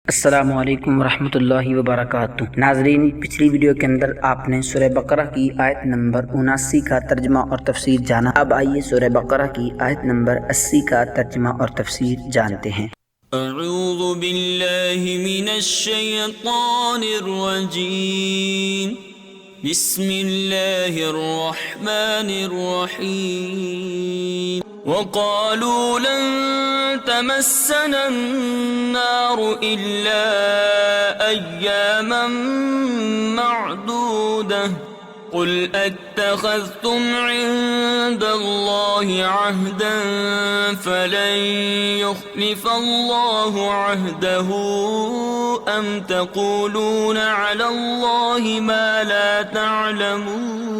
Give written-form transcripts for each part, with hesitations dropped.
السلام علیکم ورحمۃ اللہ وبرکاتہ۔ ناظرین، پچھلی ویڈیو کے اندر آپ نے سورہ بقرہ کی آیت نمبر 79 کا ترجمہ اور تفسیر جانا۔ اب آئیے سورہ بقرہ کی آیت نمبر 80 کا ترجمہ اور تفسیر جانتے ہیں۔ اعوذ باللہ من الشیطان الرجیم، بسم اللہ الرحمن الرحیم۔ وقالوا لن تمسنا النار إلا أياما معدودة قل اتخذتم عند الله عهدا فلن يخلف الله عهده أم تقولون على الله ما لا تعلمون۔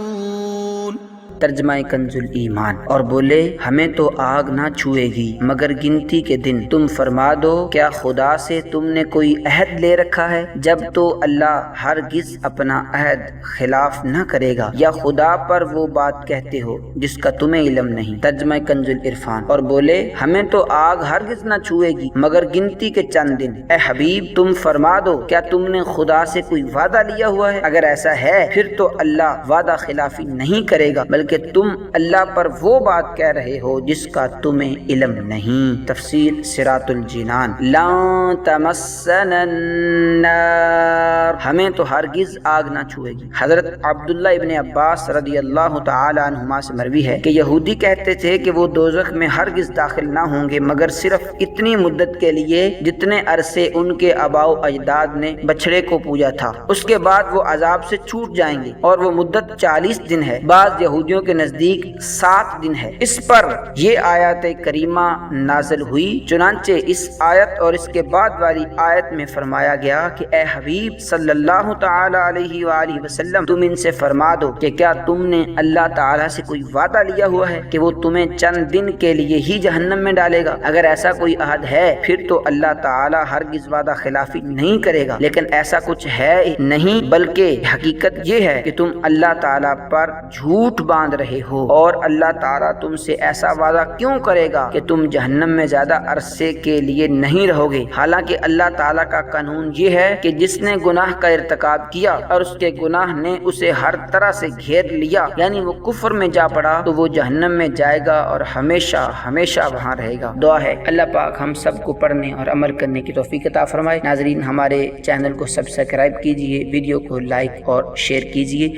ترجمہ کنز ایمان۔ اور بولے ہمیں تو آگ نہ چھوئے گی مگر گنتی کے دن، تم فرما دو کیا خدا سے تم نے کوئی عہد لے رکھا ہے؟ جب تو اللہ ہرگز اپنا عہد خلاف نہ کرے گا، یا خدا پر وہ بات کہتے ہو جس کا تمہیں علم نہیں۔ ترجمہ کنز العرفان۔ اور بولے ہمیں تو آگ ہرگز نہ چھوئے گی مگر گنتی کے چند دن، اے حبیب تم فرما دو کیا تم نے خدا سے کوئی وعدہ لیا ہوا ہے؟ اگر ایسا ہے پھر تو اللہ وعدہ خلافی نہیں کرے گا، بلکہ تم اللہ پر وہ بات کہہ رہے ہو جس کا تمہیں علم نہیں۔ تفسیر صراط الجنان۔ لن تمسنا النار، ہمیں تو ہرگز آگ نہ چھوئے گی۔ حضرت عبداللہ ابن عباس رضی اللہ تعالی عنہما سے مروی ہے کہ یہودی کہتے تھے کہ وہ دوزخ میں ہرگز داخل نہ ہوں گے مگر صرف اتنی مدت کے لیے جتنے عرصے ان کے آباء و اجداد نے بچھڑے کو پوجا تھا، اس کے بعد وہ عذاب سے چھوٹ جائیں گے، اور وہ مدت 40 دن ہے، بعض یہودیوں کے نزدیک 7 دن ہے۔ اس پر یہ آیات کریمہ نازل ہوئی۔ چنانچہ اس آیت اور اس کے بعد والی آیت میں فرمایا گیا کہ اے حبیب صلی اللہ تعالی علیہ وآلہ وسلم، تم ان سے فرما دو کہ کیا تم نے اللہ تعالی سے کوئی وعدہ لیا ہوا ہے کہ وہ تمہیں چند دن کے لیے ہی جہنم میں ڈالے گا؟ اگر ایسا کوئی عہد ہے پھر تو اللہ تعالی ہرگز وعدہ خلافی نہیں کرے گا، لیکن ایسا کچھ ہے نہیں، بلکہ حقیقت یہ ہے کہ تم اللہ تعالی پر جھوٹ باندھ رہے ہو، اور اللہ تعالیٰ تم سے ایسا وعدہ کیوں کرے گا کہ تم جہنم میں زیادہ عرصے کے لیے نہیں رہو گے؟ حالانکہ اللہ تعالیٰ کا قانون یہ ہے کہ جس نے گناہ کا ارتکاب کیا اور اس کے گناہ نے اسے ہر طرح سے گھیر لیا، یعنی وہ کفر میں جا پڑا، تو وہ جہنم میں جائے گا اور ہمیشہ ہمیشہ وہاں رہے گا۔ دعا ہے اللہ پاک ہم سب کو پڑھنے اور عمل کرنے کی توفیق عطا فرمائے۔ ناظرین، ہمارے چینل کو سبسکرائب کیجئے، ویڈیو کو لائک اور شیئر کیجئے۔